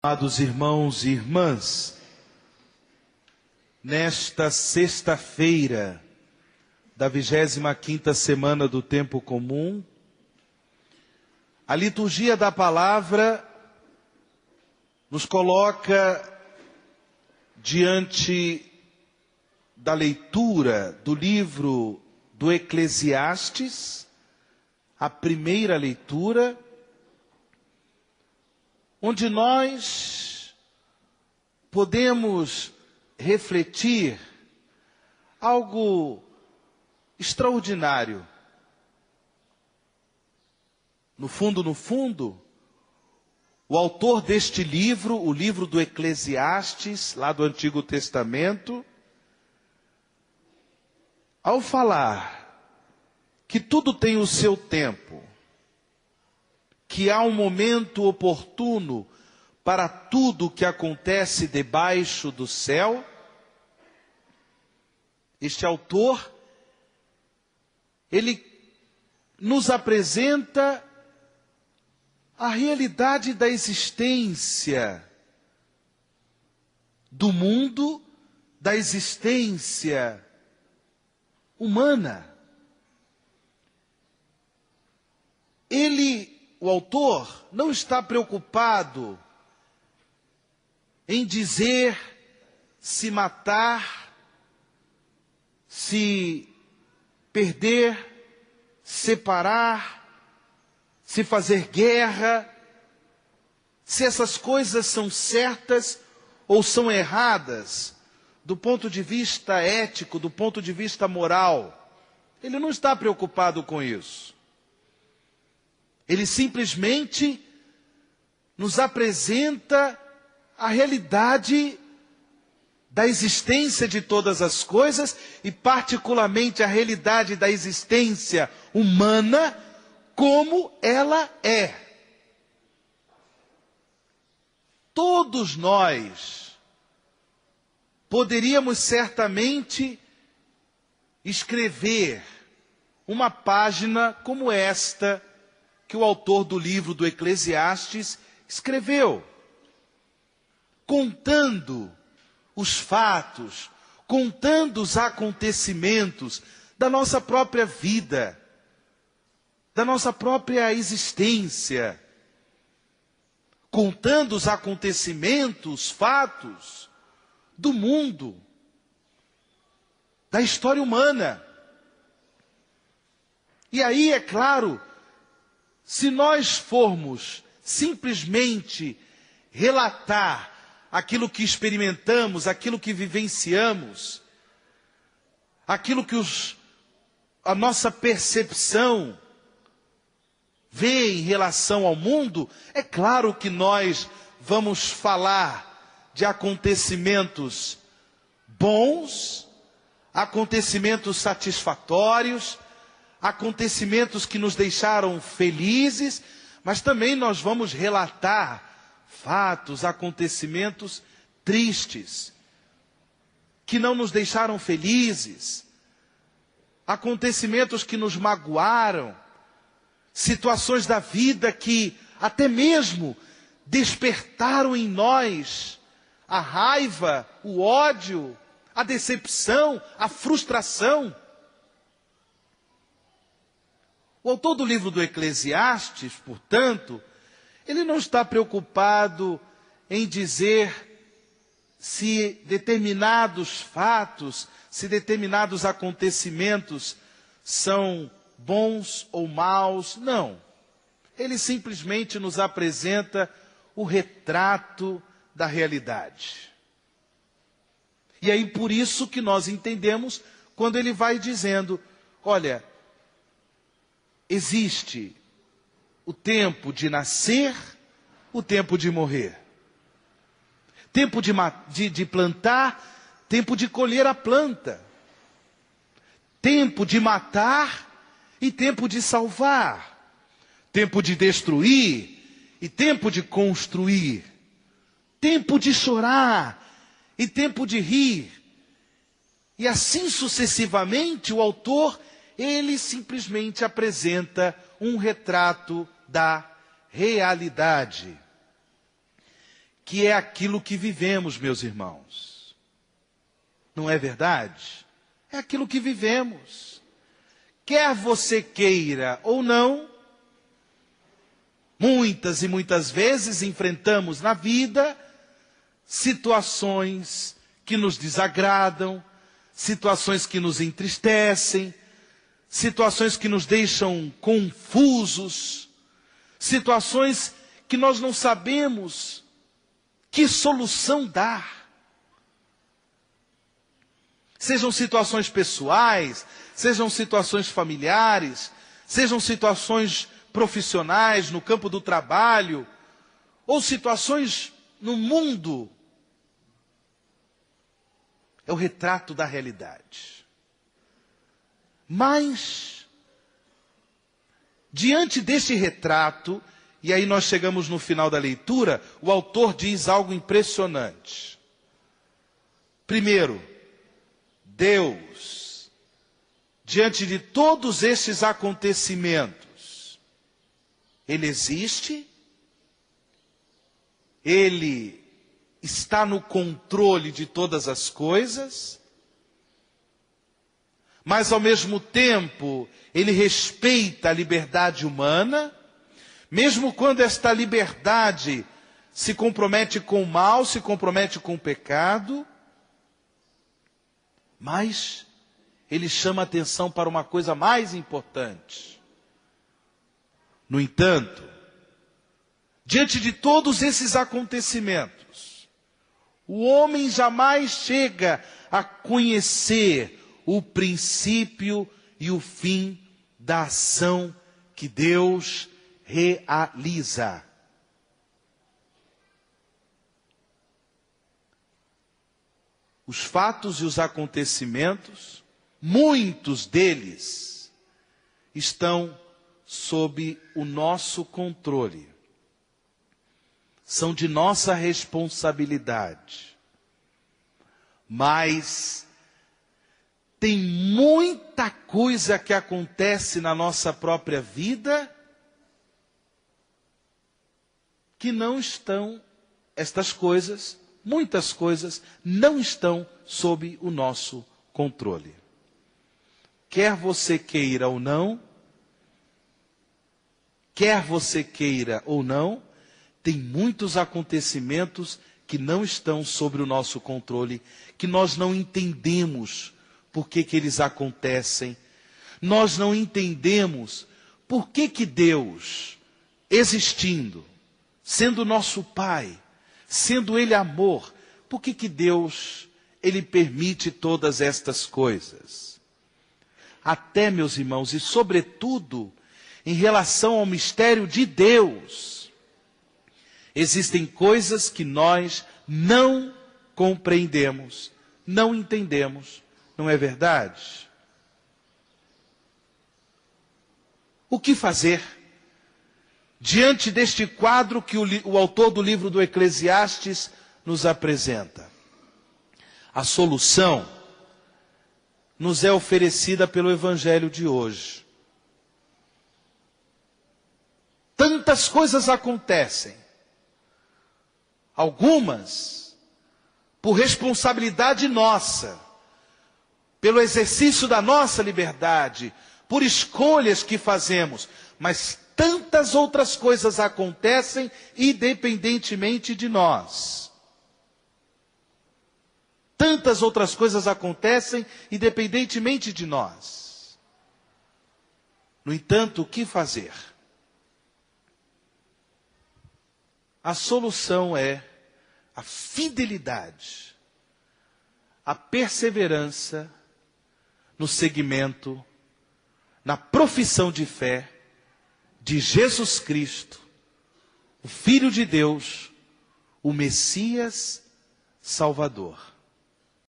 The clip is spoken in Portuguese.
Amados irmãos e irmãs, nesta sexta-feira da 25ª semana do Tempo Comum, a liturgia da palavra nos coloca diante da leitura do livro do Eclesiastes, a primeira leitura, onde nós podemos refletir algo extraordinário. No fundo, o autor deste livro, o livro do Eclesiastes, lá do Antigo Testamento, ao falar que tudo tem o seu tempo, que há um momento oportuno para tudo que acontece debaixo do céu, este autor, ele nos apresenta a realidade da existência do mundo, da existência humana. O autor não está preocupado em dizer se matar, se perder, separar, se fazer guerra, se essas coisas são certas ou são erradas, do ponto de vista ético, do ponto de vista moral. Ele não está preocupado com isso. Ele simplesmente nos apresenta a realidade da existência de todas as coisas e particularmente a realidade da existência humana como ela é. Todos nós poderíamos certamente escrever uma página como esta que o autor do livro do Eclesiastes escreveu, contando os fatos, contando os acontecimentos da nossa própria vida, da nossa própria existência, contando os acontecimentos, fatos do mundo, da história humana. E aí, é claro, se nós formos simplesmente relatar aquilo que experimentamos, aquilo que vivenciamos, aquilo que a nossa percepção vê em relação ao mundo, é claro que nós vamos falar de acontecimentos bons, acontecimentos satisfatórios, acontecimentos que nos deixaram felizes, mas também nós vamos relatar fatos, acontecimentos tristes, que não nos deixaram felizes, acontecimentos que nos magoaram, situações da vida que até mesmo despertaram em nós a raiva, o ódio, a decepção, a frustração. O autor do livro do Eclesiastes, portanto, ele não está preocupado em dizer se determinados fatos, se determinados acontecimentos são bons ou maus. Não. Ele simplesmente nos apresenta o retrato da realidade. E aí por isso que nós entendemos quando ele vai dizendo, olha, existe o tempo de nascer, o tempo de morrer. Tempo de plantar, tempo de colher a planta. Tempo de matar e tempo de salvar. Tempo de destruir e tempo de construir. Tempo de chorar e tempo de rir. E assim sucessivamente o autor, ele simplesmente apresenta um retrato da realidade. que é aquilo que vivemos, meus irmãos. Não é verdade? É aquilo que vivemos. Quer você queira ou não, muitas e muitas vezes enfrentamos na vida situações que nos desagradam, situações que nos entristecem, situações que nos deixam confusos, situações que nós não sabemos que solução dar. Sejam situações pessoais, sejam situações familiares, sejam situações profissionais, no campo do trabalho, ou situações no mundo. É o retrato da realidade. Mas, diante deste retrato, e aí nós chegamos no final da leitura, o autor diz algo impressionante. Primeiro, Deus, diante de todos estes acontecimentos, Ele existe, Ele está no controle de todas as coisas, mas ao mesmo tempo Ele respeita a liberdade humana, mesmo quando esta liberdade se compromete com o mal, se compromete com o pecado, mas Ele chama a atenção para uma coisa mais importante. No entanto, diante de todos esses acontecimentos, o homem jamais chega a conhecer o princípio e o fim da ação que Deus realiza. Os fatos e os acontecimentos, muitos deles, estão sob o nosso controle. São de nossa responsabilidade. Mas tem muita coisa que acontece na nossa própria vida que não estão, estas coisas, muitas coisas, não estão sob o nosso controle. Quer você queira ou não, tem muitos acontecimentos que não estão sobre o nosso controle, que nós não entendemos por que eles acontecem. Nós não entendemos por que Deus, existindo, sendo nosso Pai, sendo Ele amor, por que Deus, Ele permite todas estas coisas? Até, meus irmãos, e sobretudo, em relação ao mistério de Deus, existem coisas que nós não compreendemos, não entendemos, não é verdade? O que fazer diante deste quadro que o autor do livro do Eclesiastes nos apresenta? A solução nos é oferecida pelo Evangelho de hoje. Tantas coisas acontecem, algumas por responsabilidade nossa, pelo exercício da nossa liberdade, por escolhas que fazemos, mas tantas outras coisas acontecem independentemente de nós. Tantas outras coisas acontecem independentemente de nós. No entanto, o que fazer? A solução é a fidelidade, a perseverança no seguimento, na profissão de fé de Jesus Cristo, o Filho de Deus, o Messias Salvador.